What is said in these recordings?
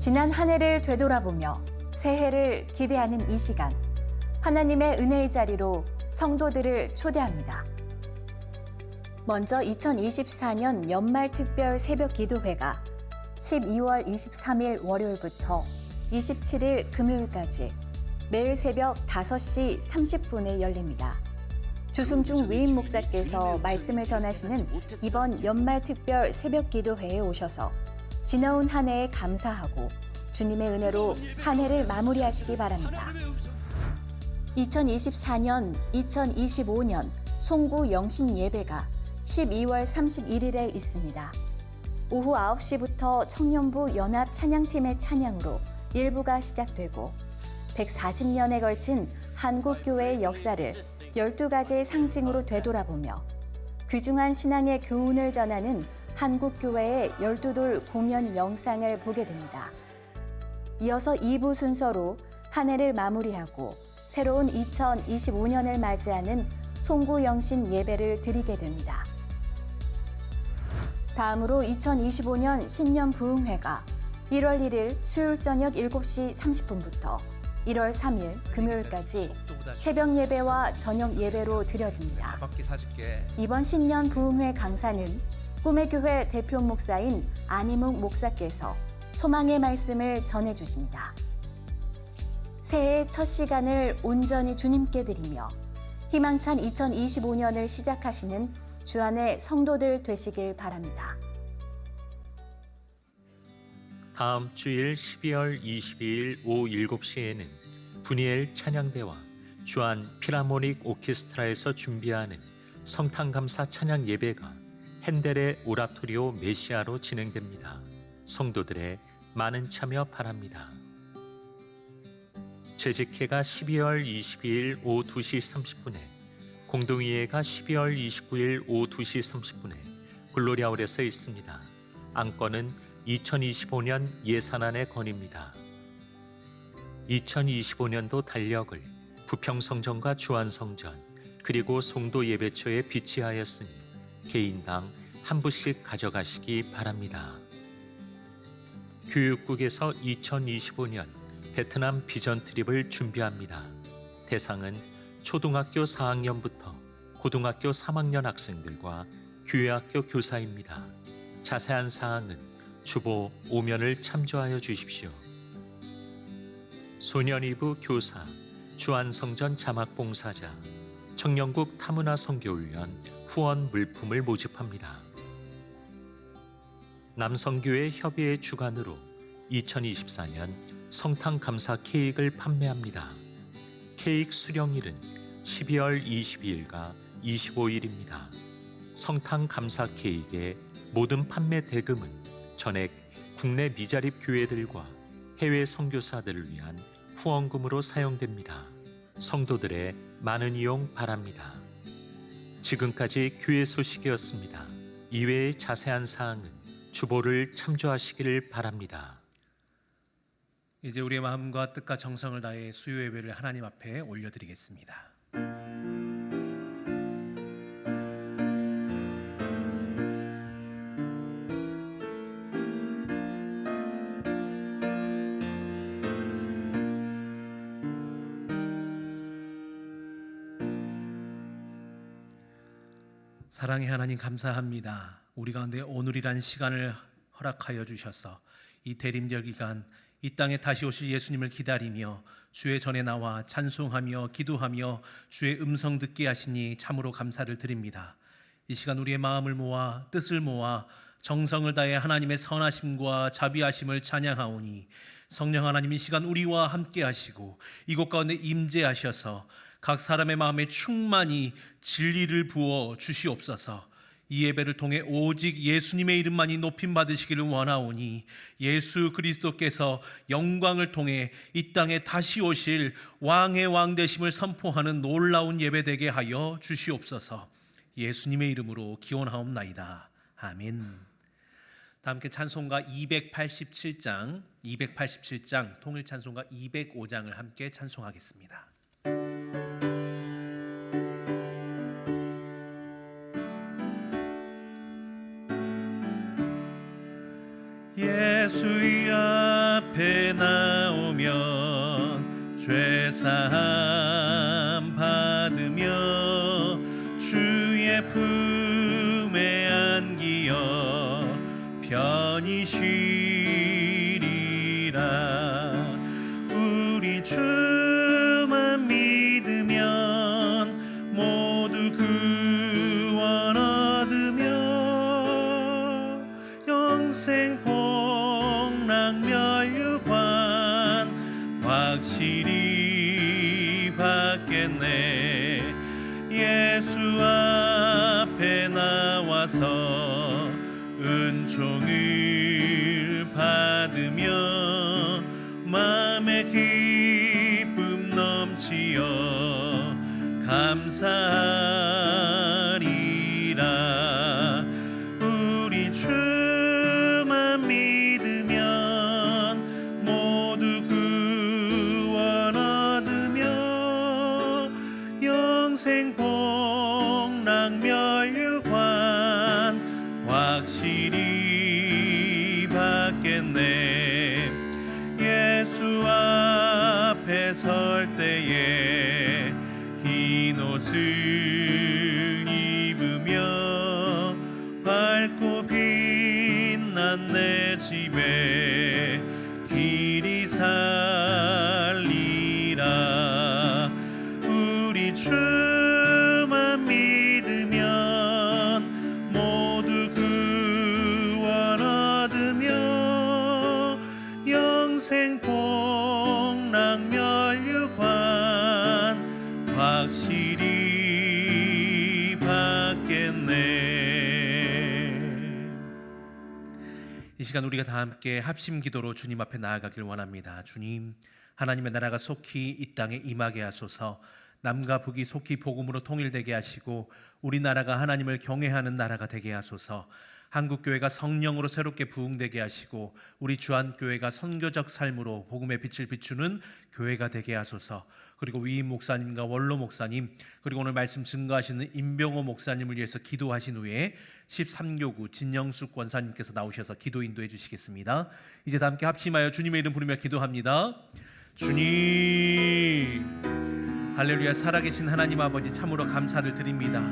지난 한 해를 되돌아보며 새해를 기대하는 이 시간, 하나님의 은혜의 자리로 성도들을 초대합니다. 먼저 2024년 연말 특별 새벽 기도회가 12월 23일 월요일부터 27일 금요일까지 매일 새벽 5시 30분에 열립니다. 주승중 위임 목사께서 말씀을 전하시는 이번 연말 특별 새벽 기도회에 오셔서 지나온 한 해에 감사하고 주님의 은혜로 한 해를 마무리하시기 바랍니다. 2024년, 2025년 송구 영신 예배가 12월 31일에 있습니다. 오후 9시부터 청년부 연합 찬양팀의 찬양으로 일부가 시작되고 140년에 걸친 한국교회의 역사를 12가지의 상징으로 되돌아보며 귀중한 신앙의 교훈을 전하는 한국교회의 12돌 공연 영상을 보게 됩니다. 이어서 2부 순서로 한 해를 마무리하고 새로운 2025년을 맞이하는 송구영신 예배를 드리게 됩니다. 다음으로 2025년 신년 부흥회가 1월 1일 수요일 저녁 7시 30분부터 1월 3일 금요일까지 새벽 예배와 저녁 예배로 드려집니다. 이번 신년 부흥회 강사는 꿈의 교회 대표 목사인 안희묵 목사께서 소망의 말씀을 전해주십니다. 새해의 첫 시간을 온전히 주님께 드리며 희망찬 2025년을 시작하시는 주안의 성도들 되시길 바랍니다. 다음 주일 12월 22일 오후 7시에는 분이엘 찬양대와 주안 필하모닉 오케스트라에서 준비하는 성탄감사 찬양 예배가 핸델의 오라토리오 메시아로 진행됩니다. 성도들의 많은 참여 바랍니다. 재직회가 12월 22일 오후 2시 30분에, 공동의회가 12월 29일 오후 2시 30분에 글로리아홀에서 있습니다. 안건은 2025년 예산안의 건입니다. 2025년도 달력을 부평성전과 주안성전 그리고 송도 예배처에 비치하였으니 개인당 한 부씩 가져가시기 바랍니다. 교육국에서 2025년 베트남 비전 트립을 준비합니다. 대상은 초등학교 4학년부터 고등학교 3학년 학생들과 교회학교 교사입니다. 자세한 사항은 주보 5면을 참조하여 주십시오. 소년이부 교사, 주안성전 자막봉사자, 청년국 타문화 선교훈련 후원 물품을 모집합니다. 남성교회 협의회 주관으로 2024년 성탄감사 케이크를 판매합니다. 케이크 수령일은 12월 22일과 25일입니다. 성탄감사 케이크의 모든 판매 대금은 전액 국내 미자립 교회들과 해외 선교사들을 위한 후원금으로 사용됩니다. 성도들의 많은 이용 바랍니다. 지금까지 교회 소식이었습니다. 이외의 자세한 사항은 주보를 참조하시기를 바랍니다. 이제 우리의 마음과 뜻과 정성을 다해 수요 예배를 하나님 앞에 올려드리겠습니다. 사랑의 하나님 감사합니다. 우리 가운데 오늘이란 시간을 허락하여 주셔서 이 대림절 기간 이 땅에 다시 오실 예수님을 기다리며 주의 전에 나와 찬송하며 기도하며 주의 음성 듣게 하시니 참으로 감사를 드립니다. 이 시간 우리의 마음을 모아 뜻을 모아 정성을 다해 하나님의 선하심과 자비하심을 찬양하오니 성령 하나님 이 시간 우리와 함께 하시고 이곳 가운데 임재하셔서 각 사람의 마음에 충만히 진리를 부어 주시옵소서. 이 예배를 통해 오직 예수님의 이름만이 높임 받으시기를 원하오니 예수 그리스도께서 영광을 통해 이 땅에 다시 오실 왕의 왕 되심을 선포하는 놀라운 예배 되게 하여 주시옵소서. 예수님의 이름으로 기원하옵나이다. 아멘. 다 함께 찬송가 287장 통일 찬송가 205장을 함께 찬송하겠습니다. 예수의 앞에 앞에 나오면 죄사함 받으며 주의 품에 안기어 편히 쉬리라. 우리 주만 믿으면 모두 구원 얻으며 영생 복락멸류관 확실히 받겠네. 예수 앞에 나와서 은총을 받으며 마음의 기쁨 넘치어 감사하리라. 우리 주만 믿으면 모두 구원 얻으며 영생 복락멸류관 확실히 받겠네. 예수 앞에 설 때에 흰 옷을 입으며 밝고 빛난 내 집에 길이 살리라. 우리 주만 믿으면 모두 구원 얻으며 영생 복락멸류관 확실히 받겠네. 이 시간 우리가 다 함께 합심 기도로 주님 앞에 나아가길 원합니다. 주님, 하나님의 나라가 속히 이 땅에 임하게 하소서. 남과 북이 속히 복음으로 통일되게 하시고 우리나라가 하나님을 경외하는 나라가 되게 하소서. 한국교회가 성령으로 새롭게 부흥되게 하시고 우리 주한교회가 선교적 삶으로 복음의 빛을 비추는 교회가 되게 하소서. 그리고 위임 목사님과 원로 목사님, 그리고 오늘 말씀 증거하시는 임병호 목사님을 위해서 기도하신 후에 13교구 진영숙 권사님께서 나오셔서 기도 인도해 주시겠습니다. 이제 다 함께 합심하여 주님의 이름 부르며 기도합니다. 주님, 할렐루야. 살아계신 하나님 아버지, 참으로 감사를 드립니다.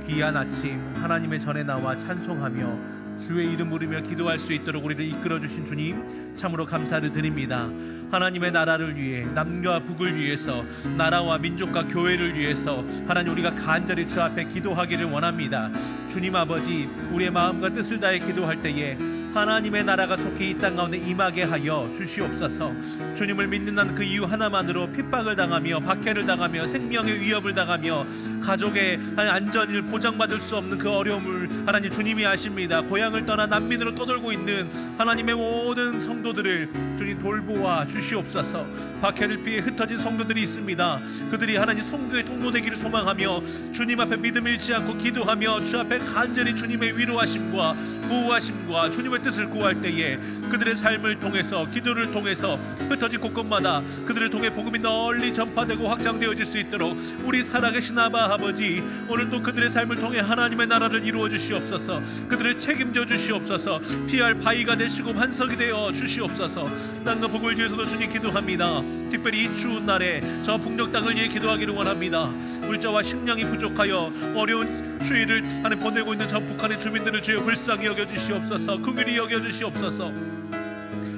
귀한 아침 하나님의 전에 나와 찬송하며 주의 이름 부르며 기도할 수 있도록 우리를 이끌어주신 주님, 참으로 감사를 드립니다. 하나님의 나라를 위해, 남과 북을 위해서, 나라와 민족과 교회를 위해서 하나님 우리가 간절히 주 앞에 기도하기를 원합니다. 주님 아버지, 우리의 마음과 뜻을 다해 기도할 때에 하나님의 나라가 속히 이 땅 가운데 임하게 하여 주시옵소서. 주님을 믿는다는 그 이유 하나만으로 핍박을 당하며 박해를 당하며 생명의 위협을 당하며 가족의 안전을 보장받을 수 없는 그 어려움을 하나님 주님이 아십니다. 고향을 떠나 난민으로 떠돌고 있는 하나님의 모든 성도들을 주님 돌보아 주시옵소서. 박해를 피해 흩어진 성도들이 있습니다. 그들이 하나님 선교의 통로 되기를 소망하며 주님 앞에 믿음 잃지 않고 기도하며 주 앞에 간절히 주님의 위로하심과 보호하심과 주님의 뜻을 구할 때에 그들의 삶을 통해서, 기도를 통해서 흩어진 곳곳마다 그들을 통해 복음이 널리 전파되고 확장되어질 수 있도록 우리 살아계신 아바 아버지, 오늘도 그들의 삶을 통해 하나님의 나라를 이루어 주시옵소서. 그들을 책임져 주시옵소서. 피할 바위가 되시고 반석이 되어 주시옵소서. 땅과 북을 위해서도 주님 기도합니다. 특별히 이 추운 날에 저 북녘 땅을 위해 기도하기를 원합니다. 물자와 식량이 부족하여 어려운 추위를 보내고 있는 저 북한의 주민들을 주여 불쌍히 여겨주시옵소서. 긍휼히 여겨주시옵소서.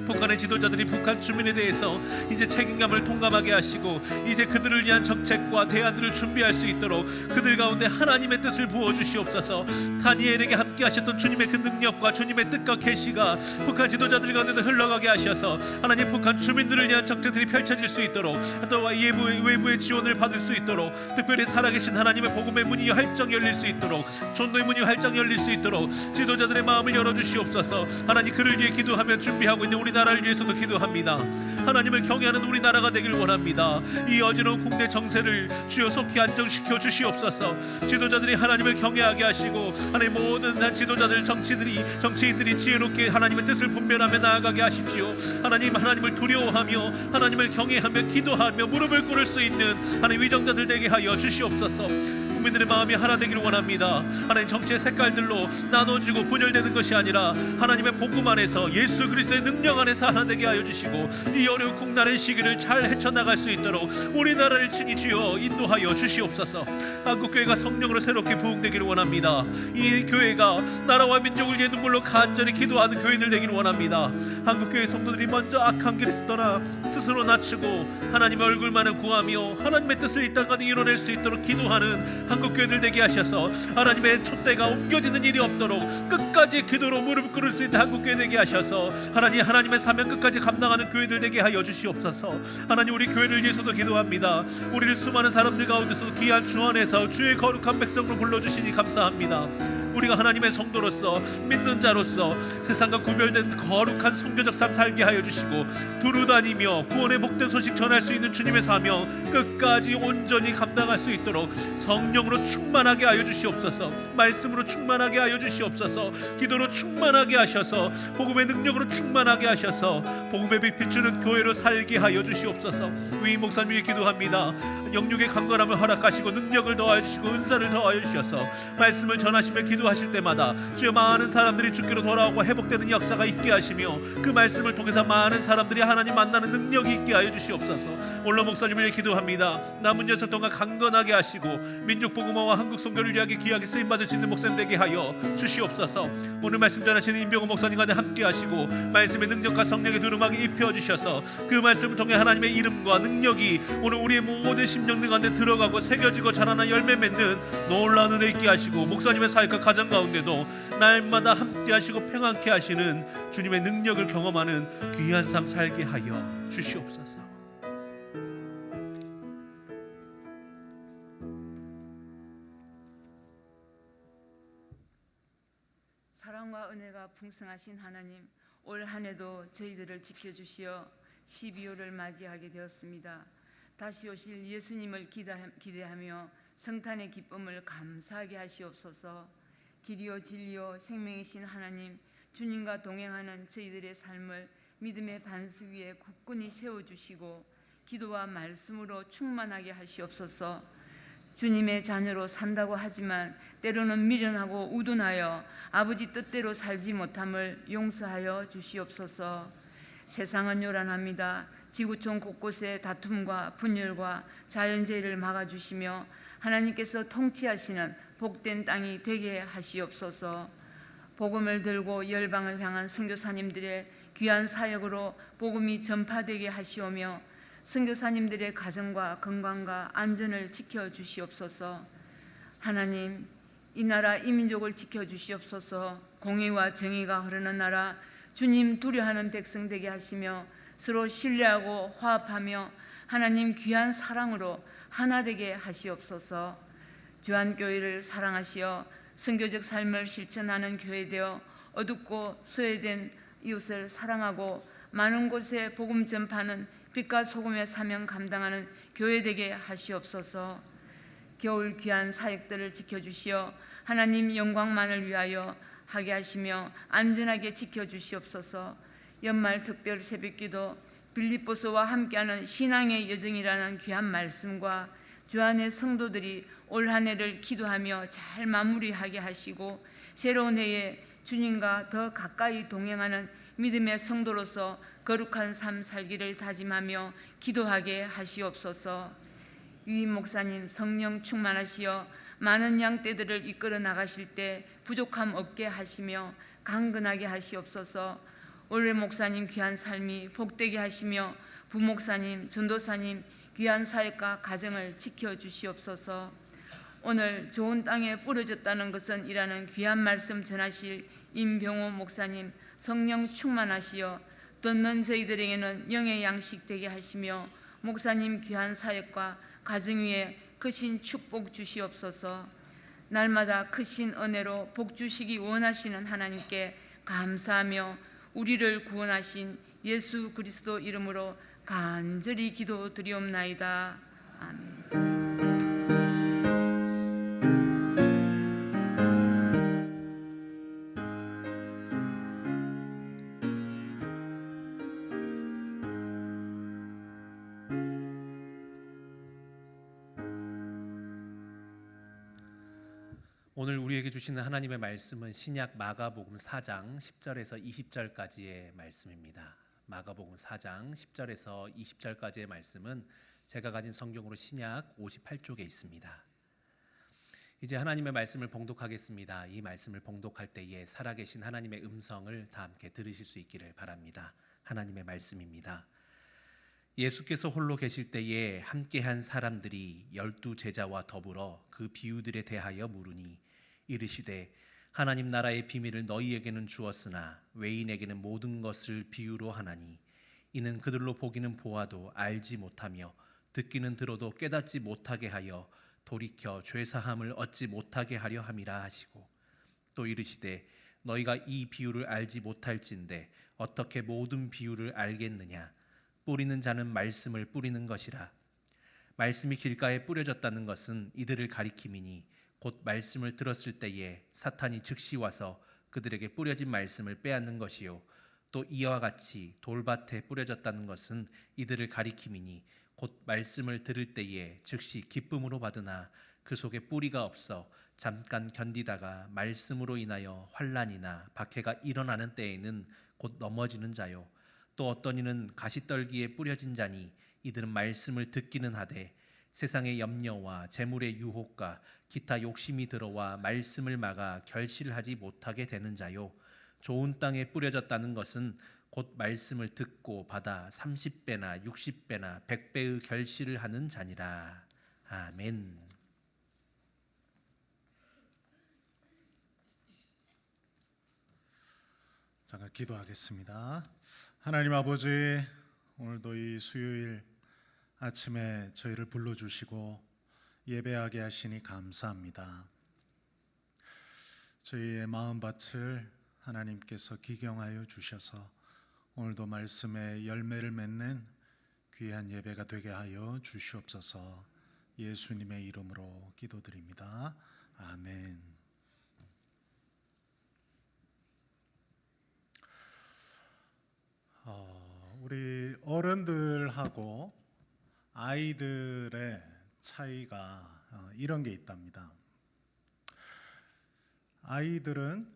북한의 지도자들이 북한 주민에 대해서 이제 책임감을 통감하게 하시고 이제 그들을 위한 정책과 대안들을 준비할 수 있도록 그들 가운데 하나님의 뜻을 부어주시옵소서. 다니엘에게 함께 하셨던 주님의 그 능력과 주님의 뜻과 계시가 북한 지도자들 가운데도 흘러가게 하셔서 하나님 북한 주민들을 위한 정책들이 펼쳐질 수 있도록, 또 외부의 지원을 받을 수 있도록, 특별히 살아계신 하나님의 복음의 문이 활짝 열릴 수 있도록, 전도의 문이 활짝 열릴 수 있도록 지도자들의 마음을 열어주시옵소서. 하나님, 그를 위해 기도하며 준비하고 있는 우리나라를 위해서도 기도합니다. 하나님을 경외하는 우리나라가 되길 원합니다. 이 어지러운 국내 정세를 주여 속히 안정시켜 주시옵소서. 지도자들이 하나님을 경외하게 하시고 하나님 모든 지도자들, 정치인들이 지혜롭게 하나님의 뜻을 분별하며 나아가게 하십시오. 하나님을 두려워하며 하나님을 경외하며 기도하며 무릎을 꿇을 수 있는 하나님 위정자들 되게 하여 주시옵소서. 국민들의 마음이 하나 되기를 원합니다. 하나님, 정치의 색깔들로 나눠지고 분열되는 것이 아니라 하나님의 복음 안에서 예수 그리스도의 능력 안에서 하나 되게 하여 주시고, 이 어려운 국난의 시기를 잘 헤쳐나갈 수 있도록 우리나라를 친히 주여 인도하여 주시옵소서. 한국교회가 성령으로 새롭게 부흥되기를 원합니다. 이 교회가 나라와 민족을 위해 눈물로 간절히 기도하는 교회들 되기를 원합니다. 한국교회 성도들이 먼저 악한 길에서 떠나 스스로 낮추고 하나님의 얼굴만을 구하며 하나님의 뜻을 이 땅 가운데 이뤄낼 수 있도록 기도하는 한국교회들 되게 하셔서, 하나님의 촛대가 옮겨지는 일이 없도록 끝까지 기도로 무릎 꿇을 수 있는 한국교회 되게 하셔서, 하나님의 사명 끝까지 감당하는 교회들 되게 하여 주시옵소서. 하나님, 우리 교회를 위해서도 기도합니다. 우리를 수많은 사람들 가운데서도 귀한 주 안에서 주의 거룩한 백성으로 불러주시니 감사합니다. 우리가 하나님의 성도로서, 믿는 자로서 세상과 구별된 거룩한 성교적 삶 살게 하여 주시고, 두루 다니며 구원의 복된 소식 전할 수 있는 주님의 사명 끝까지 온전히 감당할 수 있도록 성령으로 충만하게 하여 주시옵소서. 말씀으로 충만하게 하여 주시옵소서. 기도로 충만하게 하셔서 복음의 능력으로 충만하게 하셔서 복음의 빛 비추는 교회로 살게 하여 주시옵소서. 위 목사님이 기도합니다. 영육의 강건함을 허락하시고 능력을 더하여 주시고 은사를 더하여 주셔서 말씀을 전하시며 기도하실 때마다 주여 많은 사람들이 주께로 돌아오고 회복되는 역사가 있게 하시며, 그 말씀을 통해서 많은 사람들이 하나님 만나는 능력이 있게 하여 주시옵소서. 올로 목사님을 기도합니다. 남은 여생 동안 강건하게 하시고 민족 복음화와 한국 선교를 위하여 귀하게 쓰임 받을 수 있는 목사님 되게 하여 주시옵소서. 오늘 말씀 전하시는 임병호 목사님과 함께 하시고 말씀의 능력과 성령의 두루마기 입혀 주셔서 그 말씀을 통해 하나님의 이름과 능력이 오늘 우리의 모든 심령들 가운데 들어가고 새겨지고 자라나 열매 맺는 놀라운 은혜 있게 하시고, 목사님의 사역과 가정 가운데도 날마다 함께 하시고 평안케 하시는 주님의 능력을 경험하는 귀한 삶 살게 하여 주시옵소서. 사랑과 은혜가 풍성하신 하나님, 올 한 해도 저희들을 지켜주시어 12월을 맞이하게 되었습니다. 다시 오실 예수님을 기대하며 성탄의 기쁨을 감사하게 하시옵소서. 길이요 진리요 생명이신 하나님, 주님과 동행하는 저희들의 삶을 믿음의 반석 위에 굳건히 세워주시고 기도와 말씀으로 충만하게 하시옵소서. 주님의 자녀로 산다고 하지만 때로는 미련하고 우둔하여 아버지 뜻대로 살지 못함을 용서하여 주시옵소서. 세상은 요란합니다. 지구촌 곳곳에 다툼과 분열과 자연재해를 막아주시며 하나님께서 통치하시는 복된 땅이 되게 하시옵소서. 복음을 들고 열방을 향한 선교사님들의 귀한 사역으로 복음이 전파되게 하시오며 선교사님들의 가정과 건강과 안전을 지켜주시옵소서. 하나님, 이 나라 이 민족을 지켜주시옵소서. 공의와 정의가 흐르는 나라, 주님 두려워하는 백성 되게 하시며 서로 신뢰하고 화합하며 하나님 귀한 사랑으로 하나 되게 하시옵소서. 주한교회를 사랑하시어 선교적 삶을 실천하는 교회 되어 어둡고 소외된 이웃을 사랑하고 많은 곳에 복음 전파하는 빛과 소금의 사명 감당하는 교회 되게 하시옵소서. 겨울 귀한 사역들을 지켜주시어 하나님 영광만을 위하여 하게 하시며 안전하게 지켜주시옵소서. 연말 특별 새벽기도 빌립보서와 함께하는 신앙의 여정이라는 귀한 말씀과 주안의 성도들이 올 한 해를 기도하며 잘 마무리하게 하시고 새로운 해에 주님과 더 가까이 동행하는 믿음의 성도로서 거룩한 삶 살기를 다짐하며 기도하게 하시옵소서. 유임 목사님 성령 충만하시어 많은 양떼들을 이끌어 나가실 때 부족함 없게 하시며 강건하게 하시옵소서. 올해 목사님 귀한 삶이 복되게 하시며 부목사님, 전도사님 귀한 사역과 가정을 지켜주시옵소서. 오늘 좋은 땅에 뿌려졌다는 것은 이라는 귀한 말씀 전하실 임병호 목사님 성령 충만하시어 듣는 저희들에게는 영의 양식 되게 하시며 목사님 귀한 사역과 가정 위에 크신 축복 주시옵소서. 날마다 크신 은혜로 복 주시기 원하시는 하나님께 감사하며 우리를 구원하신 예수 그리스도 이름으로 간절히 기도드리옵나이다. 아멘. 오늘 우리에게 주시는 하나님의 말씀은 신약 마가복음 4장 10절에서 20절까지의 말씀입니다. 마가복음 4장 10절에서 20절까지의 말씀은 제가 가진 성경으로 신약 58쪽에 있습니다. 이제 하나님의 말씀을 봉독하겠습니다. 이 말씀을 봉독할 때에 살아계신 하나님의 음성을 다 함께 들으실 수 있기를 바랍니다. 하나님의 말씀입니다. 예수께서 홀로 계실 때에 함께한 사람들이 12 제자와 더불어 그 비유들에 대하여 물으니 이르시되 하나님 나라의 비밀을 너희에게는 주었으나 외인에게는 모든 것을 비유로 하나니 이는 그들로 보기는 보아도 알지 못하며 듣기는 들어도 깨닫지 못하게 하여 돌이켜 죄사함을 얻지 못하게 하려 함이라 하시고 또 이르시되 너희가 이 비유를 알지 못할진대 어떻게 모든 비유를 알겠느냐 뿌리는 자는 말씀을 뿌리는 것이라 말씀이 길가에 뿌려졌다는 것은 이들을 가리킴이니 곧 말씀을 들었을 때에 사탄이 즉시 와서 그들에게 뿌려진 말씀을 빼앗는 것이요 또 이와 같이 돌밭에 뿌려졌다는 것은 이들을 가리킴이니 곧 말씀을 들을 때에 즉시 기쁨으로 받으나 그 속에 뿌리가 없어 잠깐 견디다가 말씀으로 인하여 환난이나 박해가 일어나는 때에는 곧 넘어지는 자요 또 어떤 이는 가시떨기에 뿌려진 자니 이들은 말씀을 듣기는 하되 세상의 염려와 재물의 유혹과 기타 욕심이 들어와 말씀을 막아 결실을 하지 못하게 되는 자요 좋은 땅에 뿌려졌다는 것은 곧 말씀을 듣고 받아 30배나 60배나 100배의 결실을 하는 자니라. 아멘. 잠깐 기도하겠습니다. 하나님 아버지, 오늘도 이 수요일 아침에 저희를 불러주시고 예배하게 하시니 감사합니다. 저희의 마음밭을 하나님께서 기경하여 주셔서 오늘도 말씀의 열매를 맺는 귀한 예배가 되게 하여 주시옵소서. 예수님의 이름으로 기도드립니다. 아멘. 우리 어른들하고 아이들의 차이가 이런 게 있답니다. 아이들은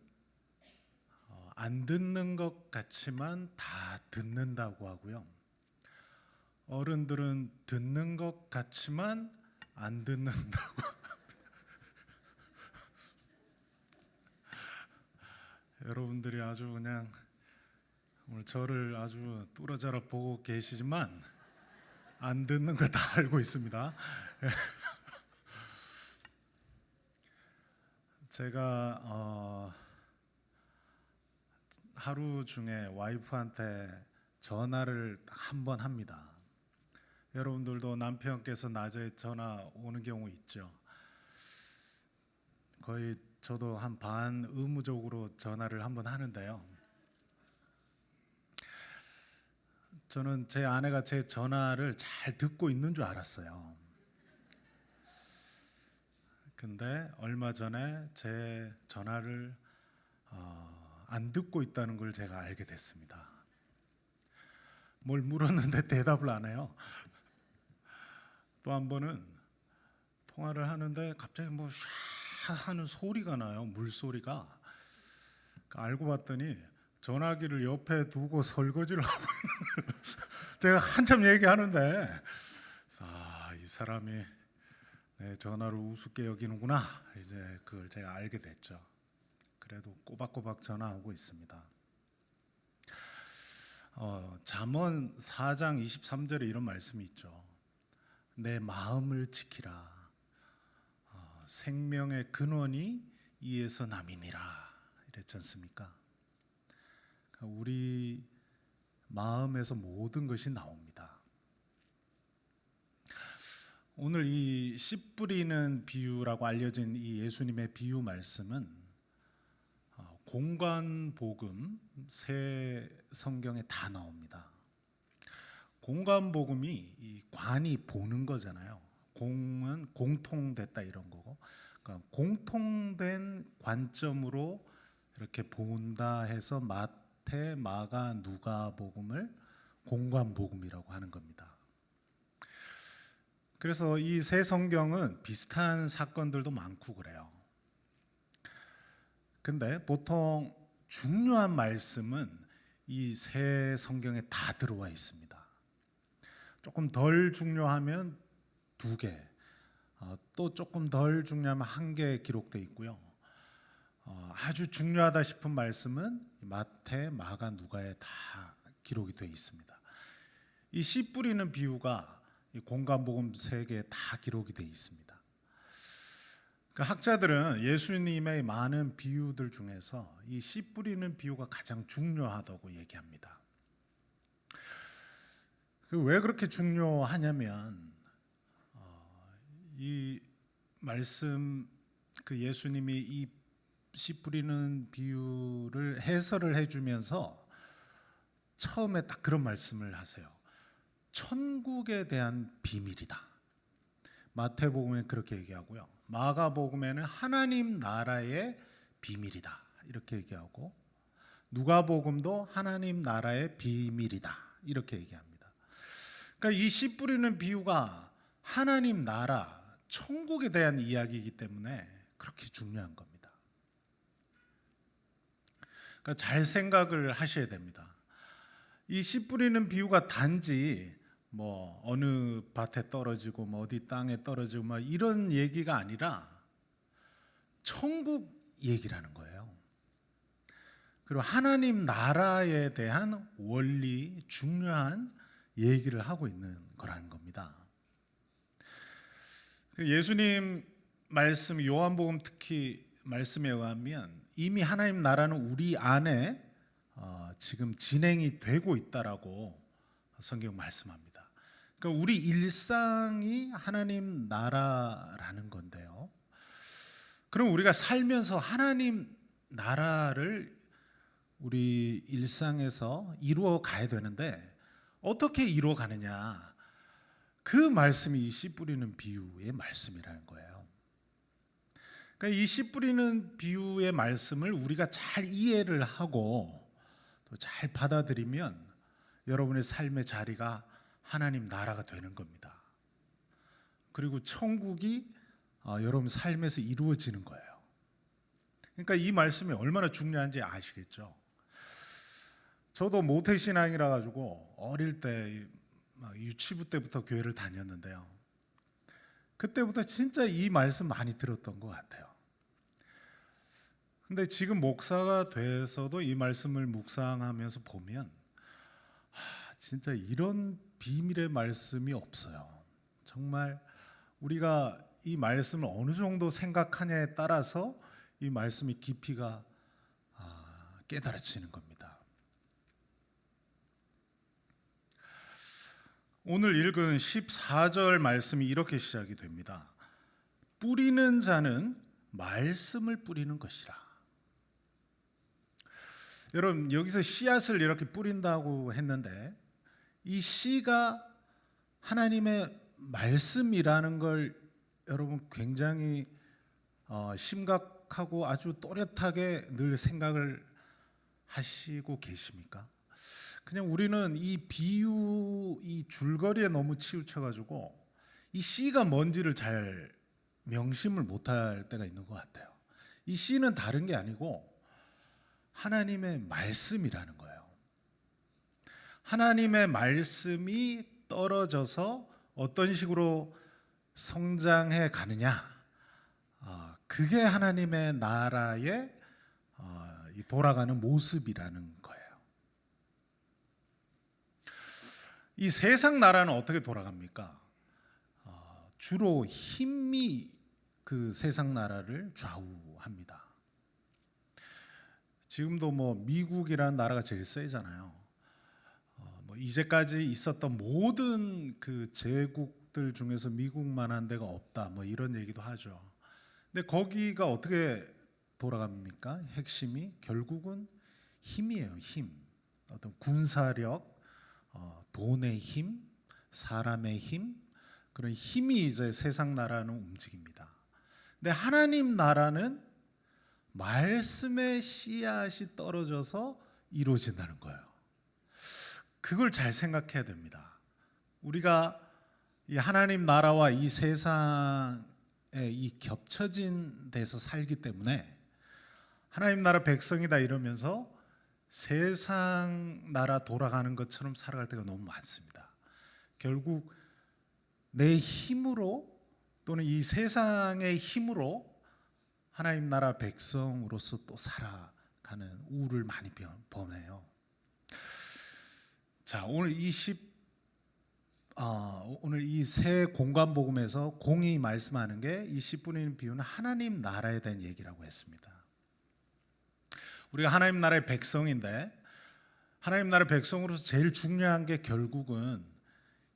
안 듣는 것 같지만 다 듣는다고 하고요. 어른들은 듣는 것 같지만 안 듣는다고. 여러분들이 아주 그냥 오늘 저를 아주 뚫어져라 보고 계시지만 안 듣는 거 다 알고 있습니다. 제가 하루 중에 와이프한테 전화를 한 번 합니다. 여러분들도 남편께서 낮에 전화 오는 경우 있죠. 거의 저도 한 반 의무적으로 전화를 한 번 하는데요. 저는 제 아내가 제 전화를 잘 듣고 있는 줄 알았어요. 근데 얼마 전에 제 전화를 안 듣고 있다는 걸 제가 알게 됐습니다. 뭘 물었는데 대답을 안 해요. 또 한 번은 통화를 하는데 갑자기 뭐 샤 하는 소리가 나요. 물소리가. 알고 봤더니 전화기를 옆에 두고 설거지를 하고 있는 거예요. 제가 한참 얘기하는데 이 사람이 내 전화를 우습게 여기는구나. 이제 그걸 제가 알게 됐죠. 그래도 꼬박꼬박 전화하고 있습니다. 잠언 4장 23절에 이런 말씀이 있죠. 내 마음을 지키라. 생명의 근원이 이에서 남이니라. 이랬지 않습니까? 우리 마음에서 모든 것이 나옵니다. 오늘 이 씨 뿌리는 비유라고 알려진 이 예수님의 비유 말씀은 공관복음 새 성경에 다 나옵니다. 공관복음이 이 관이 보는 거잖아요. 공은 공통됐다 이런 거고, 그러니까 공통된 관점으로 이렇게 본다 해서 마태, 마가, 누가복음을 공관복음이라고 하는 겁니다. 그래서 이 세 성경은 비슷한 사건들도 많고 그래요. 근데 보통 중요한 말씀은 이 새 성경에 다 들어와 있습니다. 조금 덜 중요하면 2개, 또 조금 덜 중요하면 1개 기록되어 있고요. 아주 중요하다 싶은 말씀은 마태, 마가, 누가에 다 기록이 되어 있습니다. 이 씨 뿌리는 비유가 공관복음 3개에 다 기록이 되어 있습니다. 그 학자들은 예수님의 많은 비유들 중에서 이 씨 뿌리는 비유가 가장 중요하다고 얘기합니다. 왜 그렇게 중요하냐면 이 말씀 그 예수님이 이 씨 뿌리는 비유를 해설을 해주면서 처음에 딱 그런 말씀을 하세요. 천국에 대한 비밀이다. 마태복음에 그렇게 얘기하고요. 마가복음에는 하나님 나라의 비밀이다. 이렇게 얘기하고 누가복음도 하나님 나라의 비밀이다. 이렇게 얘기합니다. 그러니까 이 씨 뿌리는 비유가 하나님 나라, 천국에 대한 이야기이기 때문에 그렇게 중요한 겁니다. 그러니까 잘 생각을 하셔야 됩니다. 이 씨 뿌리는 비유가 단지 뭐 어느 밭에 떨어지고 뭐 어디 땅에 떨어지고 막 이런 얘기가 아니라 천국 얘기라는 거예요. 그리고 하나님 나라에 대한 원리, 중요한 얘기를 하고 있는 거라는 겁니다. 예수님 말씀, 요한복음 특히 말씀에 의하면 이미 하나님 나라는 우리 안에 지금 진행이 되고 있다라고 성경 말씀합니다. 그러니까 우리 일상이 하나님 나라라는 건데요. 그럼 우리가 살면서 하나님 나라를 우리 일상에서 이루어 가야 되는데 어떻게 이루어 가느냐? 그 말씀이 이 씨 뿌리는 비유의 말씀이라는 거예요. 그러니까 이 씨 뿌리는 비유의 말씀을 우리가 잘 이해를 하고 또 잘 받아들이면 여러분의 삶의 자리가 하나님 나라가 되는 겁니다. 그리고 천국이 여러분 삶에서 이루어지는 거예요. 그러니까 이 말씀이 얼마나 중요한지 아시겠죠? 저도 모태신앙이라 가지고 어릴 때 유치부 때부터 교회를 다녔는데요. 그때부터 진짜 이 말씀 많이 들었던 것 같아요. 근데 지금 목사가 돼서도 이 말씀을 묵상하면서 보면 진짜 이런 비밀의 말씀이 없어요. 정말 우리가 이 말씀을 어느 정도 생각하냐에 따라서 이 말씀의 깊이가 깨달아지는 겁니다. 오늘 읽은 14절 말씀이 이렇게 시작이 됩니다. 뿌리는 자는 말씀을 뿌리는 것이라. 여러분 여기서 씨앗을 이렇게 뿌린다고 했는데 이 씨가 하나님의 말씀이라는 걸 여러분 굉장히 심각하고 아주 또렷하게 늘 생각을 하시고 계십니까? 그냥 우리는 이 비유, 이 줄거리에 너무 치우쳐가지고 이 씨가 뭔지를 잘 명심을 못할 때가 있는 것 같아요. 이 씨는 다른 게 아니고 하나님의 말씀이라는 거예요. 하나님의 말씀이 떨어져서 어떤 식으로 성장해 가느냐, 그게 하나님의 나라의 돌아가는 모습이라는 거예요. 이 세상 나라는 어떻게 돌아갑니까? 주로 힘이 그 세상 나라를 좌우합니다. 지금도 뭐 미국이라는 나라가 제일 세잖아요. 이제까지 있었던 모든 그 제국들 중에서 미국만한 데가 없다. 뭐 이런 얘기도 하죠. 근데 거기가 어떻게 돌아갑니까? 핵심이 결국은 힘이에요. 힘. 어떤 군사력, 돈의 힘, 사람의 힘, 그런 힘이 이제 세상 나라는 움직입니다. 근데 하나님 나라는 말씀의 씨앗이 떨어져서 이루어진다는 거예요. 그걸 잘 생각해야 됩니다. 우리가 이 하나님 나라와 이 세상에 이 겹쳐진 데서 살기 때문에 하나님 나라 백성이다 이러면서 세상 나라 돌아가는 것처럼 살아갈 때가 너무 많습니다. 결국 내 힘으로 또는 이 세상의 힘으로 하나님 나라 백성으로서 또 살아가는 우를 많이 범해요. 자, 오늘 이 새 공간 복음에서 공이 말씀하는 게 이 씨 뿌리는 비유는 하나님 나라에 대한 얘기라고 했습니다. 우리가 하나님 나라의 백성인데 하나님 나라 백성으로서 제일 중요한 게 결국은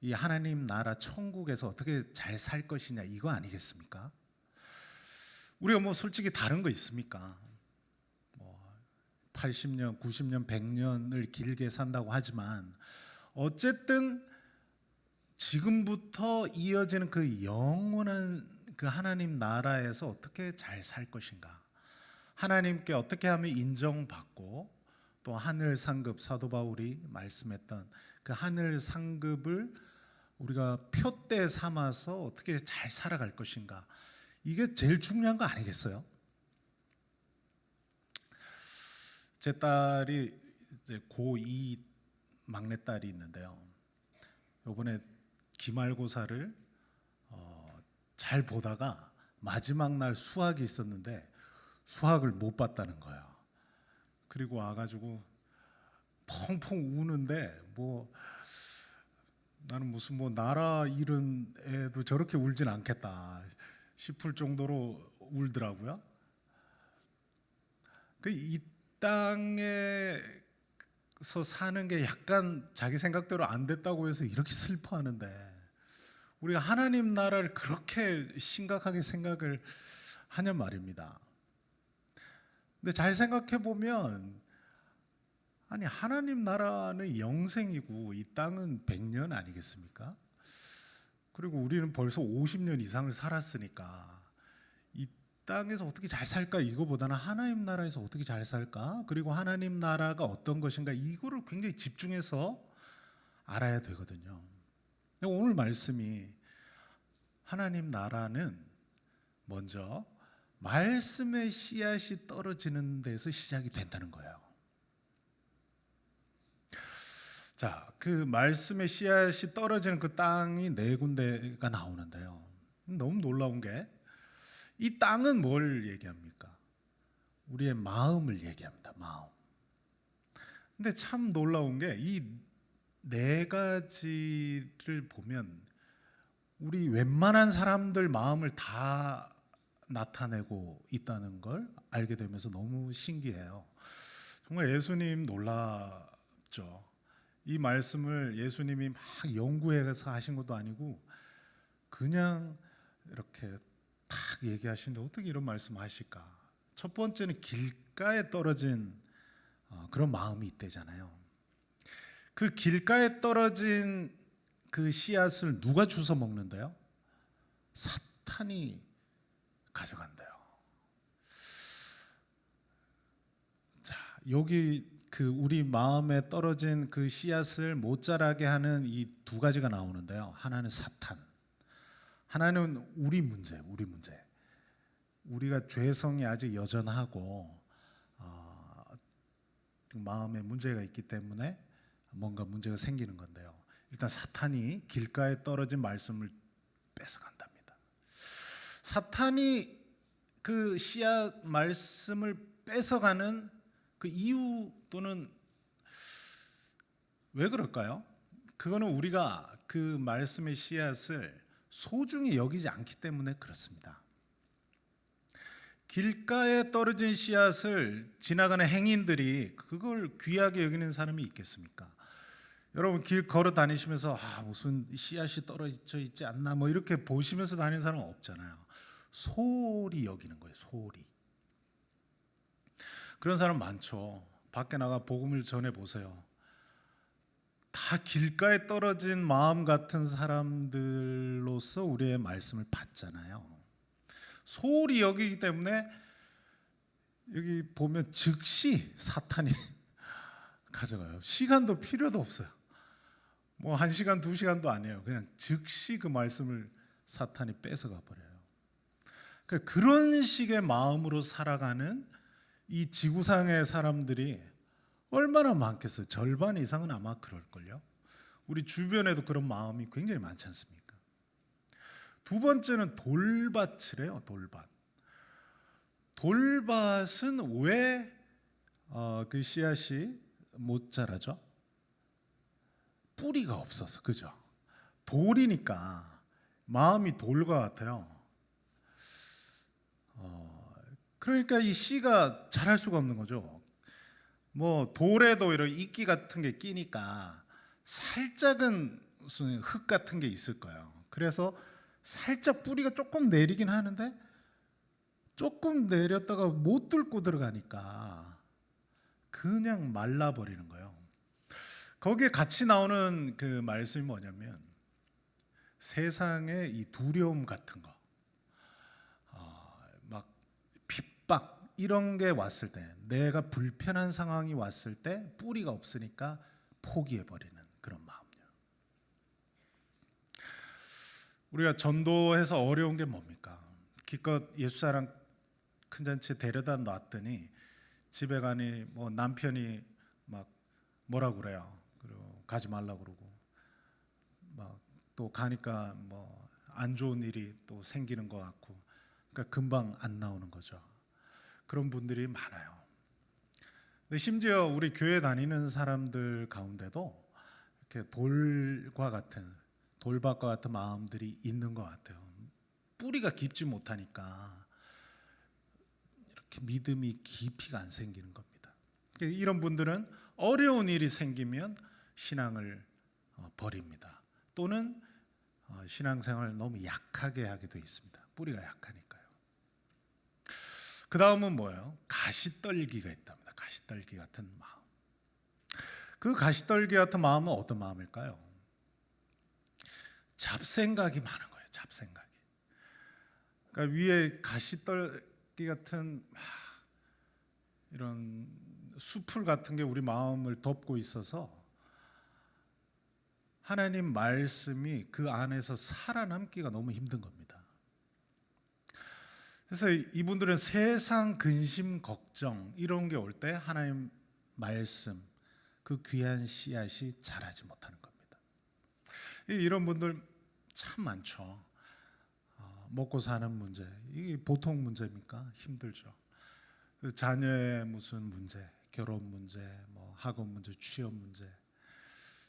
이 하나님 나라 천국에서 어떻게 잘 살 것이냐 이거 아니겠습니까? 우리가 뭐 솔직히 다른 거 있습니까? 80년, 90년, 100년을 길게 산다고 하지만 어쨌든 지금부터 이어지는 그 영원한 그 하나님 나라에서 어떻게 잘 살 것인가, 하나님께 어떻게 하면 인정받고 또 하늘 상급, 사도 바울이 말씀했던 그 하늘 상급을 우리가 표대 삼아서 어떻게 잘 살아갈 것인가, 이게 제일 중요한 거 아니겠어요? 제 딸이 이제 고2 막내딸이 있는데요. 이번에 기말고사를 잘 보다가 마지막 날 수학이 있었는데 수학을 못 봤다는 거예요. 그리고 와가지고 펑펑 우는데 나는 무슨 나라 잃은 애도 저렇게 울진 않겠다 싶을 정도로 울더라고요. 이 땅에서 사는 게 약간 자기 생각대로 안 됐다고 해서 이렇게 슬퍼하는데 우리가 하나님 나라를 그렇게 심각하게 생각을 하냔 말입니다. 근데 잘 생각해 보면 아니 하나님 나라는 영생이고 이 땅은 100년 아니겠습니까? 그리고 우리는 벌써 50년 이상을 살았으니까 이 땅에서 어떻게 잘 살까 이거보다는 하나님 나라에서 어떻게 잘 살까, 그리고 하나님 나라가 어떤 것인가 이거를 굉장히 집중해서 알아야 되거든요. 오늘 말씀이 하나님 나라는 먼저 말씀의 씨앗이 떨어지는 데서 시작이 된다는 거예요. 자, 그 말씀의 씨앗이 떨어지는 그 땅이 네 군데가 나오는데요. 너무 놀라운 게 이 땅은 뭘 얘기합니까? 우리의 마음을 얘기합니다. 마음. 근데 참 놀라운 게 이 네 가지를 보면 우리 웬만한 사람들 마음을 다 나타내고 있다는 걸 알게 되면서 너무 신기해요. 정말 예수님 놀랍죠. 이 말씀을 예수님이 막 연구해서 하신 것도 아니고 그냥 이렇게 딱 얘기하시는데 어떻게 이런 말씀하실까? 첫 번째는 길가에 떨어진 그런 마음이 있대잖아요. 그 길가에 떨어진 그 씨앗을 누가 주워 먹는데요? 사탄이 가져간대요. 자, 여기 그 우리 마음에 떨어진 그 씨앗을 못 자라게 하는 이 두 가지가 나오는데요. 하나는 사탄, 하나는 우리 문제. 우리가 죄성이 아직 여전하고 마음에 문제가 있기 때문에 뭔가 문제가 생기는 건데요. 일단 사탄이 길가에 떨어진 말씀을 뺏어간답니다. 사탄이 그 씨앗 말씀을 뺏어가는 그 이유 또는 왜 그럴까요? 그거는 우리가 그 말씀의 씨앗을 소중히 여기지 않기 때문에 그렇습니다. 길가에 떨어진 씨앗을 지나가는 행인들이 그걸 귀하게 여기는 사람이 있겠습니까? 여러분 길 걸어 다니시면서 무슨 씨앗이 떨어져 있지 않나 이렇게 보시면서 다니는 사람은 없잖아요. 소홀히 여기는 거예요. 소홀히. 그런 사람 많죠. 밖에 나가 복음을 전해 보세요. 다 길가에 떨어진 마음 같은 사람들로서 우리의 말씀을 받잖아요. 소홀히 여기기 때문에 여기 보면 즉시 사탄이 가져가요. 시간도 필요도 없어요. 1시간, 2시간도 아니에요. 그냥 즉시 그 말씀을 사탄이 뺏어가 버려요. 그런 식의 마음으로 살아가는 이 지구상의 사람들이 얼마나 많겠어요. 절반 이상은 아마 그럴걸요. 우리 주변에도 그런 마음이 굉장히 많지 않습니까? 두 번째는 돌밭이래요. 돌밭. 돌밭은 왜 그 씨앗이 못 자라죠? 뿌리가 없어서. 그죠? 돌이니까 마음이 돌과 같아요. 그러니까 이 씨가 자랄 수가 없는 거죠. 뭐 돌에도 이런 이끼 같은 게 끼니까 살짝은 무슨 흙 같은 게 있을 거예요. 그래서 살짝 뿌리가 조금 내리긴 하는데 조금 내렸다가 못 뚫고 들어가니까 그냥 말라버리는 거예요. 거기에 같이 나오는 그 말씀이 뭐냐면 세상의 이 두려움 같은 거, 막 핍박 이런 게 왔을 때, 내가 불편한 상황이 왔을 때 뿌리가 없으니까 포기해버리는 그런 마음이요. 우리가 전도해서 어려운 게 뭡니까? 기껏 예수사랑 큰 잔치 데려다 놨더니 집에 가니 뭐 남편이 막 뭐라 그래요. 그리고 가지 말라 그러고 막 또 가니까 뭐 안 좋은 일이 또 생기는 것 같고, 그러니까 금방 안 나오는 거죠. 그런 분들이 많아요. 근데 심지어 우리 교회 다니는 사람들 가운데도 이렇게 돌과 같은, 돌밭과 같은 마음들이 있는 것 같아요. 뿌리가 깊지 못하니까 이렇게 믿음이 깊이가 안 생기는 겁니다. 이런 분들은 어려운 일이 생기면 신앙을 버립니다. 또는 신앙생활을 너무 약하게 하게 돼 있습니다. 뿌리가 약하니까요. 그 다음은 뭐예요? 가시떨기가 있답니다. 가시떨기 같은 마음. 그 가시떨기 같은 마음은 어떤 마음일까요? 잡생각이 많은 거예요. 잡생각이. 그러니까 위에 가시떨기 같은 이런 수풀 같은 게 우리 마음을 덮고 있어서 하나님 말씀이 그 안에서 살아남기가 너무 힘든 겁니다. 그래서 이분들은 세상 근심 걱정 이런 게 올 때 하나님 말씀, 그 귀한 씨앗이 자라지 못하는 겁니다. 이런 분들 참 많죠. 먹고 사는 문제, 이게 보통 문제입니까? 힘들죠. 자녀의 무슨 문제, 결혼 문제, 뭐 학업 문제, 취업 문제,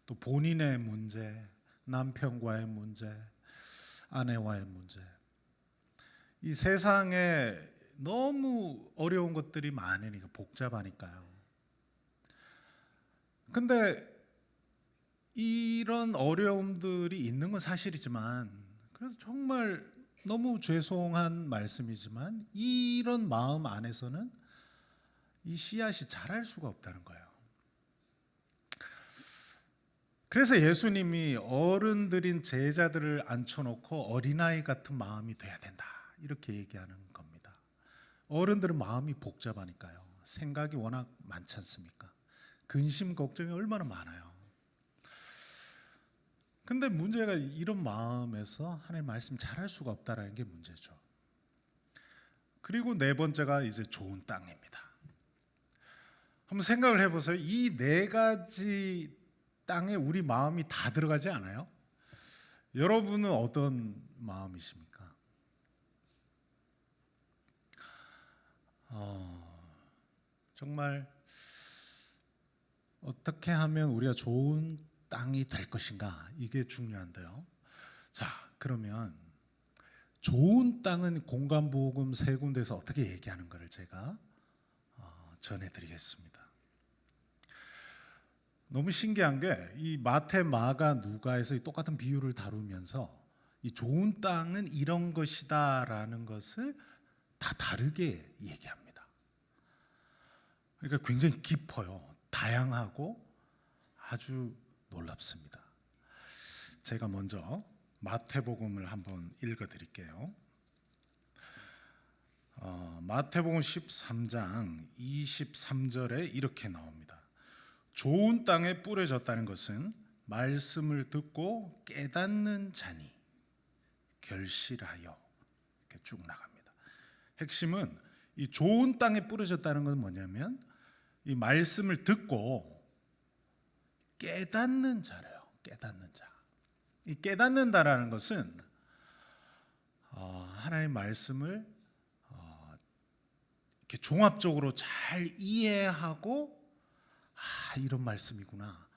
또 본인의 문제, 남편과의 문제, 아내와의 문제. 이 세상에 너무 어려운 것들이 많으니까, 복잡하니까요. 근데 이런 어려움들이 있는 건 사실이지만, 그래서 정말 너무 죄송한 말씀이지만 이런 마음 안에서는 이 씨앗이 자랄 수가 없다는 거예요. 그래서 예수님이 어른들인 제자들을 앉혀놓고 어린아이 같은 마음이 돼야 된다, 이렇게 얘기하는 겁니다. 어른들은 마음이 복잡하니까요. 생각이 워낙 많지 않습니까? 근심 걱정이 얼마나 많아요. 근데 문제가 이런 마음에서 하나님의 말씀 잘할 수가 없다라는 게 문제죠. 그리고 네 번째가 이제 좋은 땅입니다. 한번 생각을 해보세요. 이 네 가지 땅에 우리 마음이 다 들어가지 않아요? 여러분은 어떤 마음이십니까? 정말 어떻게 하면 우리가 좋은 땅이 될 것인가, 이게 중요한데요. 자, 그러면 좋은 땅은 공간복음 세 군데에서 어떻게 얘기하는 것을 제가 전해드리겠습니다. 너무 신기한 게 이 마태, 마가, 누가에서 이 똑같은 비유를 다루면서 이 좋은 땅은 이런 것이다라는 것을 다 다르게 얘기합니다. 그러니까 굉장히 깊어요. 다양하고 아주 놀랍습니다. 제가 먼저 마태복음을 한번 읽어드릴게요. 마태복음 13장 23절에 이렇게 나옵니다. 좋은 땅에 뿌려졌다는 것은 말씀을 듣고 깨닫는 자니 결실하여, 이렇게 쭉 나갑니다. 핵심은 이 좋은 땅에 뿌려졌다는 건 뭐냐면 이 말씀을 듣고 깨닫는 자래요. 깨닫는 자. 이 깨닫는다라는 것은 하나님의 말씀을 이렇게 종합적으로 잘 이해하고 이런 말씀이구나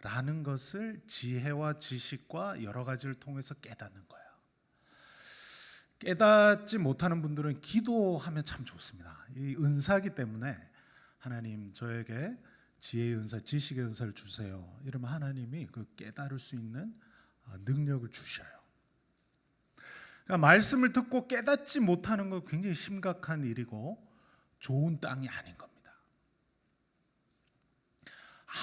라는 것을 지혜와 지식과 여러 가지를 통해서 깨닫는 거예요. 깨닫지 못하는 분들은 기도하면 참 좋습니다. 이 은사기 때문에 하나님 저에게 지혜의 은사, 지식의 은사를 주세요. 이러면 하나님이 그 깨달을 수 있는 능력을 주셔요. 그러니까 말씀을 듣고 깨닫지 못하는 건 굉장히 심각한 일이고 좋은 땅이 아닌 겁니다.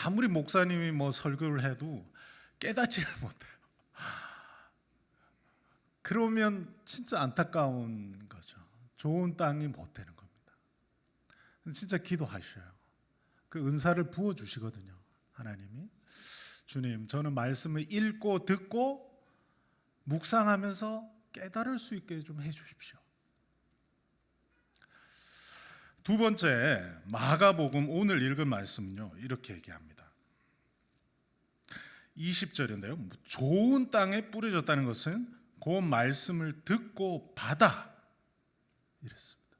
아무리 목사님이 뭐 설교를 해도 깨닫지를 못해요. 그러면 진짜 안타까운 거죠. 좋은 땅이 못 되는 겁니다. 진짜 기도하셔요. 그 은사를 부어 주시거든요. 하나님이 주님, 저는 말씀을 읽고 듣고 묵상하면서 깨달을 수 있게 좀 해주십시오. 두 번째, 마가복음 오늘 읽은 말씀은요, 이렇게 얘기합니다. 20절인데요. 좋은 땅에 뿌려졌다는 것은 그 말씀을 듣고 받아 이랬습니다.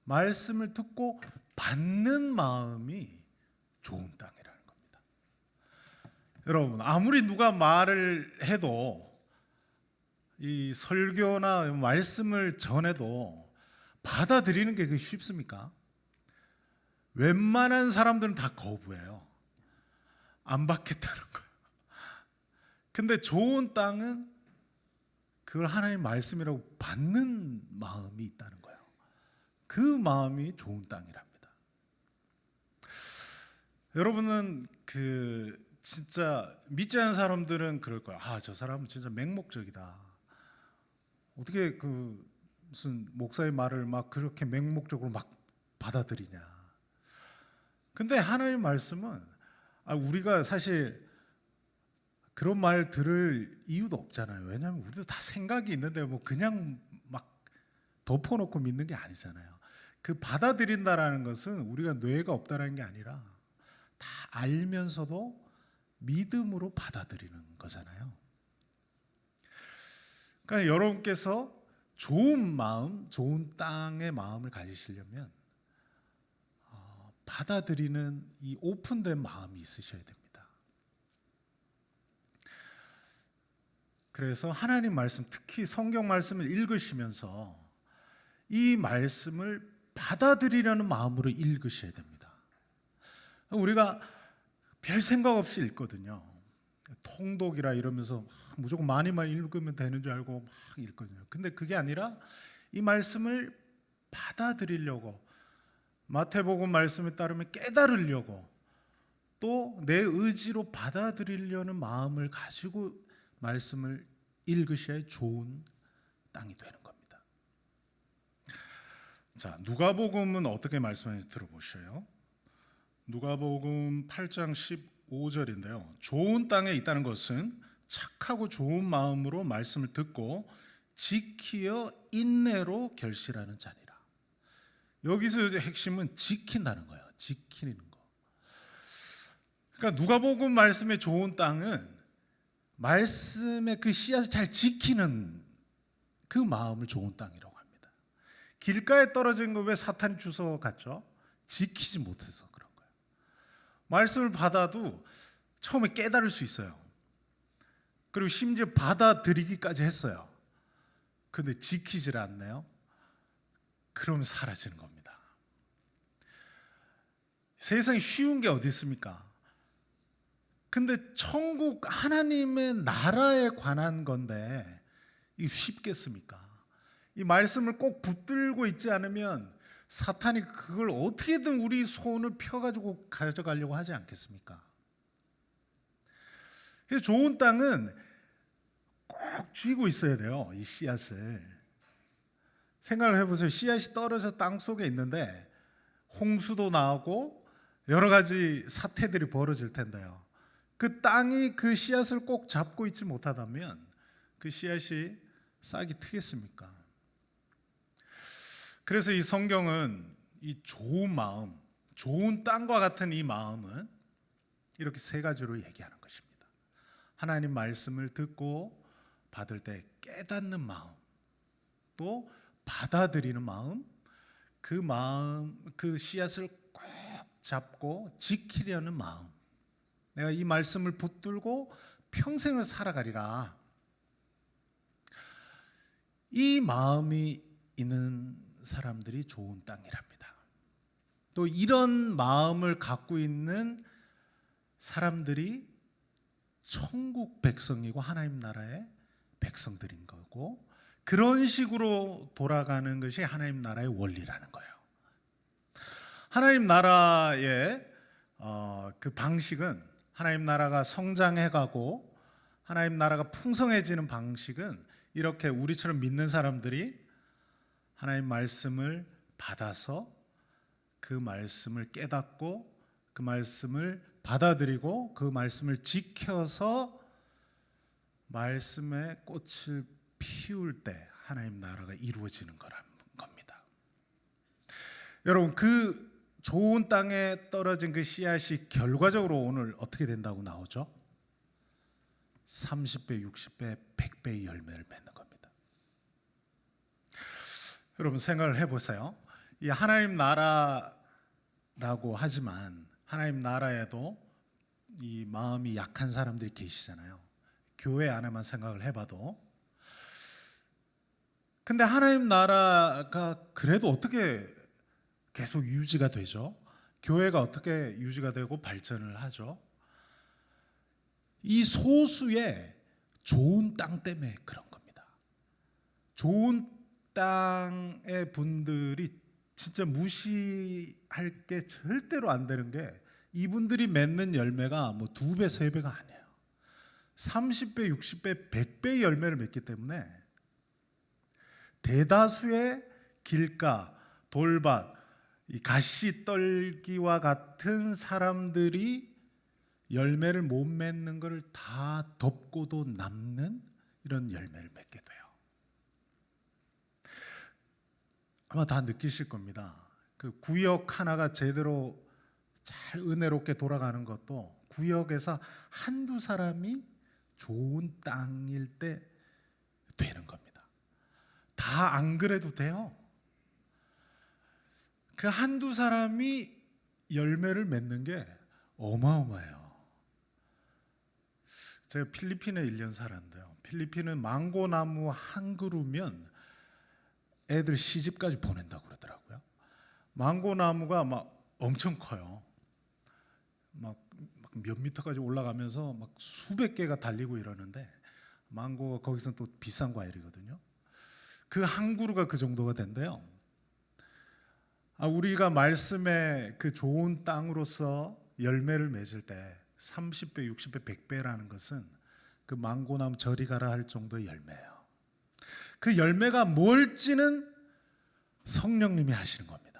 말씀을 듣고 받는 마음이 좋은 땅이라는 겁니다. 여러분, 아무리 누가 말을 해도 이 설교나 말씀을 전해도 받아들이는 게 쉽습니까? 웬만한 사람들은 다 거부해요. 안 받겠다는 거예요. 근데 좋은 땅은 그걸 하나님의 말씀이라고 받는 마음이 있다는 거예요. 그 마음이 좋은 땅이랍니다. 여러분은 진짜 믿지 않는 사람들은 그럴 거예요. 저 사람은 진짜 맹목적이다. 어떻게 무슨 목사의 말을 막 그렇게 맹목적으로 막 받아들이냐. 근데 하나님의 말씀은 우리가 사실 그런 말 들을 이유도 없잖아요. 왜냐하면 우리도 다 생각이 있는데 뭐 그냥 막 덮어놓고 믿는 게 아니잖아요. 그 받아들인다라는 것은 우리가 뇌가 없다라는 게 아니라 다 알면서도 믿음으로 받아들이는 거잖아요. 그러니까 여러분께서 좋은 마음, 좋은 땅의 마음을 가지시려면 받아들이는 이 오픈된 마음이 있으셔야 됩니다. 그래서 하나님 말씀, 특히 성경 말씀을 읽으시면서 이 말씀을 받아들이려는 마음으로 읽으셔야 됩니다. 우리가 별 생각 없이 읽거든요. 통독이라 이러면서 무조건 많이만 읽으면 되는 줄 알고 막 읽거든요. 근데 그게 아니라 이 말씀을 받아들이려고, 마태복음 말씀에 따르면 깨달으려고, 또 내 의지로 받아들이려는 마음을 가지고 말씀을 읽으셔야 좋은 땅이 되는 겁니다. 자, 누가복음은 어떻게 말씀하는지 들어보셔요. 누가복음 8장 15절인데요. 좋은 땅에 있다는 것은 착하고 좋은 마음으로 말씀을 듣고 지키어 인내로 결실하는 자니라. 여기서 핵심은 지킨다는 거예요. 지키는 거. 그러니까 누가복음 말씀의 좋은 땅은 말씀의 그 씨앗을 잘 지키는 그 마음을 좋은 땅이라고 합니다. 길가에 떨어진 거 왜 사탄이 주워갔죠? 지키지 못해서 그런 거예요. 말씀을 받아도 처음에 깨달을 수 있어요. 그리고 심지어 받아들이기까지 했어요. 그런데 지키질 않네요. 그러면 사라지는 겁니다. 세상에 쉬운 게 어디 있습니까? 근데 천국 하나님의 나라에 관한 건데 이 쉽겠습니까? 이 말씀을 꼭 붙들고 있지 않으면 사탄이 그걸 어떻게든 우리 손을 펴가지고 가져가려고 하지 않겠습니까? 그래서 좋은 땅은 꼭 쥐고 있어야 돼요. 이 씨앗을. 생각을 해보세요. 씨앗이 떨어져 땅 속에 있는데 홍수도 나오고 여러 가지 사태들이 벌어질 텐데요. 그 땅이 그 씨앗을 꼭 잡고 있지 못하다면 그 씨앗이 싹이 트겠습니까? 그래서 이 성경은 이 좋은 마음, 좋은 땅과 같은 이 마음은 이렇게 세 가지로 얘기하는 것입니다. 하나님 말씀을 듣고 받을 때 깨닫는 마음, 또 받아들이는 마음, 그 씨앗을 꼭 잡고 지키려는 마음. 내가 이 말씀을 붙들고 평생을 살아가리라. 이 마음이 있는 사람들이 좋은 땅이랍니다. 또 이런 마음을 갖고 있는 사람들이 천국 백성이고 하나님 나라의 백성들인 거고, 그런 식으로 돌아가는 것이 하나님 나라의 원리라는 거예요. 하나님 나라의 그 방식은, 하나님 나라가 성장해가고 하나님 나라가 풍성해지는 방식은 이렇게 우리처럼 믿는 사람들이 하나님 말씀을 받아서 그 말씀을 깨닫고 그 말씀을 받아들이고 그 말씀을 지켜서 말씀의 꽃을 피울 때 하나님 나라가 이루어지는 거란 겁니다. 여러분, 그 좋은 땅에 떨어진 그 씨앗이 결과적으로 오늘 어떻게 된다고 나오죠? 30배, 60배, 100배의 열매를 맺는 겁니다. 여러분 생각을 해보세요. 이 하나님 나라라고 하지만 하나님 나라에도 이 마음이 약한 사람들이 계시잖아요. 교회 안에만 생각을 해봐도. 근데 하나님 나라가 그래도 어떻게 계속 유지가 되죠? 교회가 어떻게 유지가 되고 발전을 하죠? 이 소수의 좋은 땅 때문에 그런 겁니다. 좋은 땅의 분들이 진짜 무시할 게 절대로 안 되는 게, 이분들이 맺는 열매가 뭐 2배, 3배가 아니에요. 30배, 60배, 100배의 열매를 맺기 때문에 대다수의 길가, 돌밭, 이 가시떨기와 같은 사람들이 열매를 못 맺는 것을 다 덮고도 남는 이런 열매를 맺게 돼요. 아마 다 느끼실 겁니다. 그 구역 하나가 제대로 잘 은혜롭게 돌아가는 것도 구역에서 한두 사람이 좋은 땅일 때 되는 겁니다. 다 안 그래도 돼요. 그 한두 사람이 열매를 맺는 게 어마어마해요. 제가 필리핀에 1년 살았는데요. 필리핀은 망고나무 한 그루면 애들 시집까지 보낸다고 그러더라고요. 망고나무가 막 엄청 커요. 막 몇 미터까지 올라가면서 막 수백 개가 달리고 이러는데, 망고가 거기서 또 비싼 과일이거든요. 그 한 그루가 그 정도가 된대요. 우리가 말씀의 그 좋은 땅으로서 열매를 맺을 때 30배, 60배, 100배라는 것은 그 망고나무 저리 가라 할 정도의 열매예요. 그 열매가 뭘지는 성령님이 하시는 겁니다.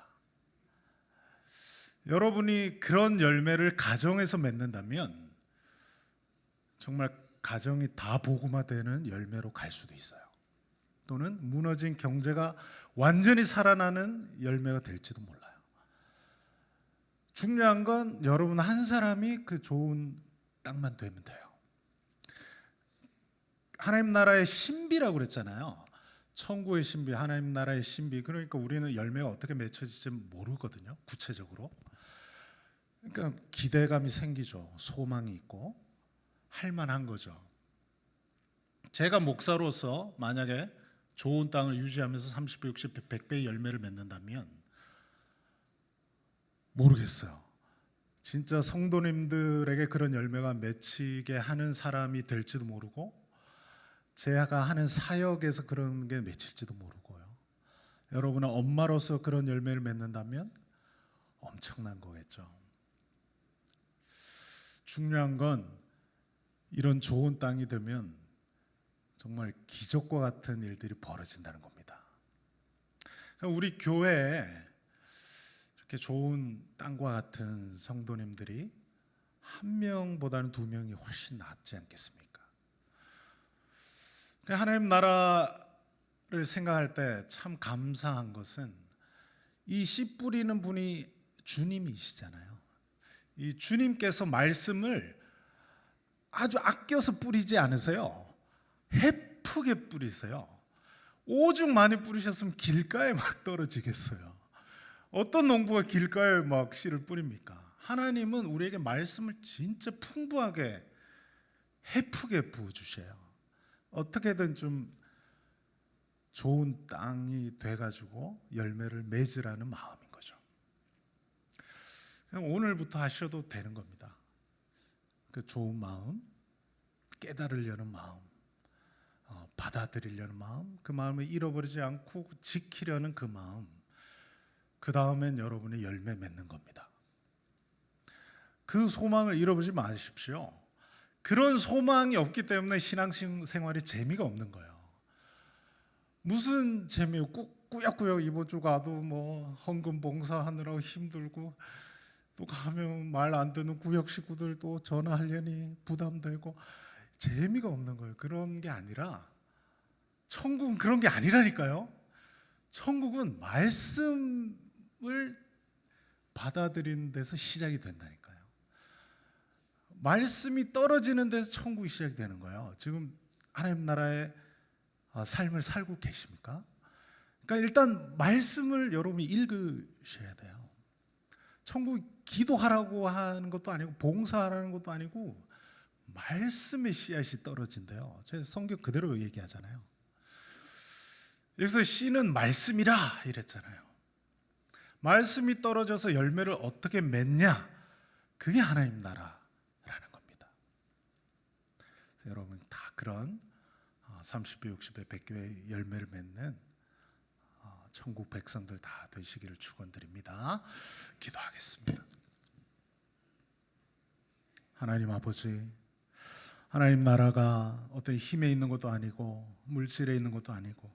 여러분이 그런 열매를 가정에서 맺는다면 정말 가정이 다 복음화되는 열매로 갈 수도 있어요. 또는 무너진 경제가 완전히 살아나는 열매가 될지도 몰라요. 중요한 건 여러분 한 사람이 그 좋은 땅만 되면 돼요. 하나님 나라의 신비라고 그랬잖아요. 천국의 신비, 하나님 나라의 신비. 그러니까 우리는 열매가 어떻게 맺혀질지 모르거든요, 구체적으로. 그러니까 기대감이 생기죠. 소망이 있고 할만한 거죠. 제가 목사로서 만약에 좋은 땅을 유지하면서 30배, 60배, 100배의 열매를 맺는다면 모르겠어요. 진짜 성도님들에게 그런 열매가 맺히게 하는 사람이 될지도 모르고, 제가 하는 사역에서 그런 게 맺힐지도 모르고요. 여러분은 엄마로서 그런 열매를 맺는다면 엄청난 거겠죠. 중요한 건 이런 좋은 땅이 되면 정말 기적과 같은 일들이 벌어진다는 겁니다. 그러니까 우리 교회에 이렇게 좋은 땅과 같은 성도님들이 한 명보다는 2명이 훨씬 낫지 않겠습니까? 하나님 나라를 생각할 때 참 감사한 것은 이 씨 뿌리는 분이 주님이시잖아요. 이 주님께서 말씀을 아주 아껴서 뿌리지 않으세요. 헤프게 뿌리세요. 오죽 많이 뿌리셨으면 길가에 막 떨어지겠어요. 어떤 농부가 길가에 막 씨를 뿌립니까? 하나님은 우리에게 말씀을 진짜 풍부하게 헤프게 부어주셔요. 어떻게든 좀 좋은 땅이 돼가지고 열매를 맺으라는 마음인 거죠. 그냥 오늘부터 하셔도 되는 겁니다. 그 좋은 마음, 깨달으려는 마음, 받아들이려는 마음, 그 마음을 잃어버리지 않고 지키려는 그 마음, 그 다음엔 여러분이 열매 맺는 겁니다. 그 소망을 잃어버리지 마십시오. 그런 소망이 없기 때문에 신앙생활이 재미가 없는 거예요. 무슨 재미요? 꾸역꾸역 이번 주 가도 뭐 헌금 봉사하느라고 힘들고, 또 가면 말 안 듣는 구역 식구들 또 전화하려니 부담되고 재미가 없는 거예요. 그런 게 아니라 천국은 그런 게 아니라니까요. 천국은 말씀을 받아들이는 데서 시작이 된다니까요. 말씀이 떨어지는 데서 천국이 시작이 되는 거예요. 지금 하나님 나라의 삶을 살고 계십니까? 그러니까 일단 말씀을 여러분이 읽으셔야 돼요. 천국 기도하라고 하는 것도 아니고 봉사하라는 것도 아니고 말씀의 씨앗이 떨어진대요. 제가 성경 그대로 얘기하잖아요. 여기서 씨는 말씀이라 이랬잖아요. 말씀이 떨어져서 열매를 어떻게 맺냐? 그게 하나님 나라라는 겁니다. 여러분 다 그런 30배, 60배, 100배의 열매를 맺는 천국 백성들 다 되시기를 축원드립니다. 기도하겠습니다. 하나님 아버지, 하나님 나라가 어떤 힘에 있는 것도 아니고 물질에 있는 것도 아니고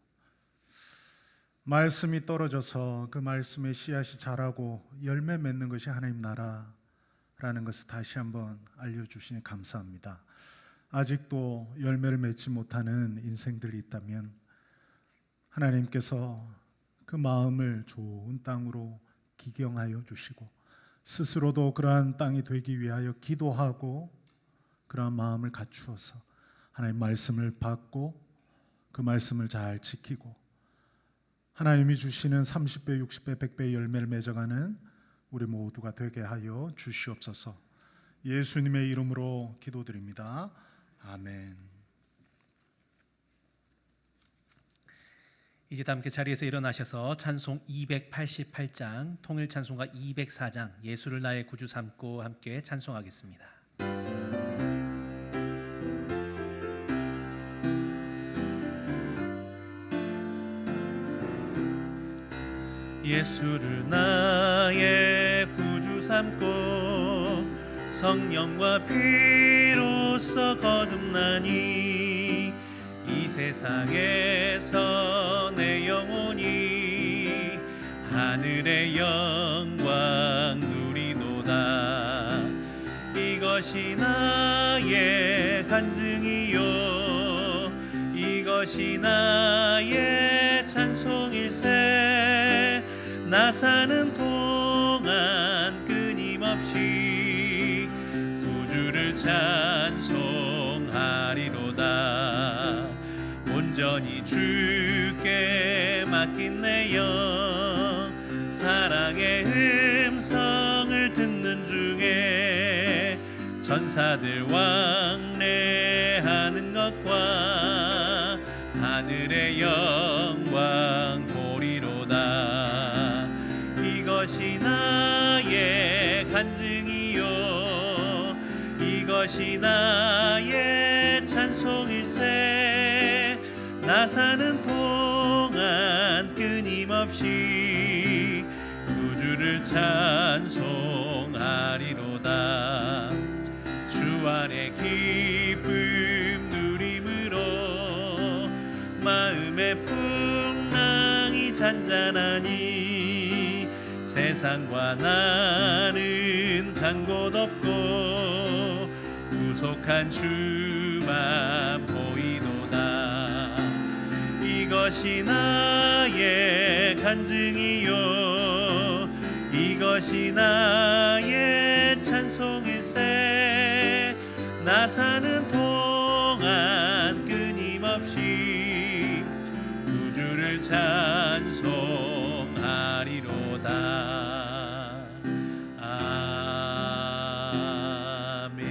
말씀이 떨어져서 그 말씀의 씨앗이 자라고 열매 맺는 것이 하나님 나라라는 것을 다시 한번 알려주시니 감사합니다. 아직도 열매를 맺지 못하는 인생들이 있다면 하나님께서 그 마음을 좋은 땅으로 기경하여 주시고 스스로도 그러한 땅이 되기 위하여 기도하고 그러한 마음을 갖추어서 하나님 말씀을 받고 그 말씀을 잘 지키고 하나님이 주시는 30배, 60배, 100배의 열매를 맺어가는 우리 모두가 되게 하여 주시옵소서. 예수님의 이름으로 기도드립니다. 아멘. 이제 다 함께 자리에서 일어나셔서 찬송 288장, 통일 찬송가 204장, 예수를 나의 구주 삼고 함께 찬송하겠습니다. 예수를 나의 구주 삼고 성령과 피로써 거듭나니 이 세상에서 내 영혼이 하늘의 영광 누리도다. 이것이 나의 간증이요 이것이 나의 찬송일세. 나 사는 동안 끊임없이 구주를 찬송하리로다. 온전히 주께 맡긴 내 영 사랑의 음성을 듣는 중에 천사들 왕래하는 것과 하늘의 영광 보리로다. 이것이 나의 간증이요 이것이 나의 찬송일세. 나 사는 동안 끊임없이 구주를 찬송하리로다. 주 안에 기쁨 누림으로 마음의 풍랑이 잔잔하니 세상과 나는 간 곳 없고 구속한 주만 보이도다. 이것이 나의 간증이요 이것이 나의 찬송일세. 나 사는 동안 끊임없이 우주를 찬송하리로다. 아멘.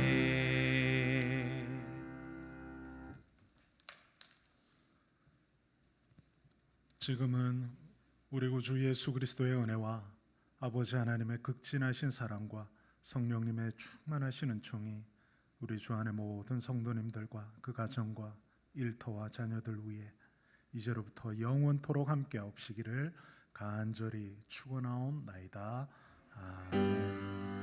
지금은 우리 구주 예수 그리스도의 은혜와 아버지 하나님의 극진하신 사랑과 성령님의 충만하신 은총이 우리 주 안의 모든 성도님들과 그 가정과 일터와 자녀들 위에 이제로부터 영원토록 함께 없시기를 간절히 축원하옵나이다. 아멘.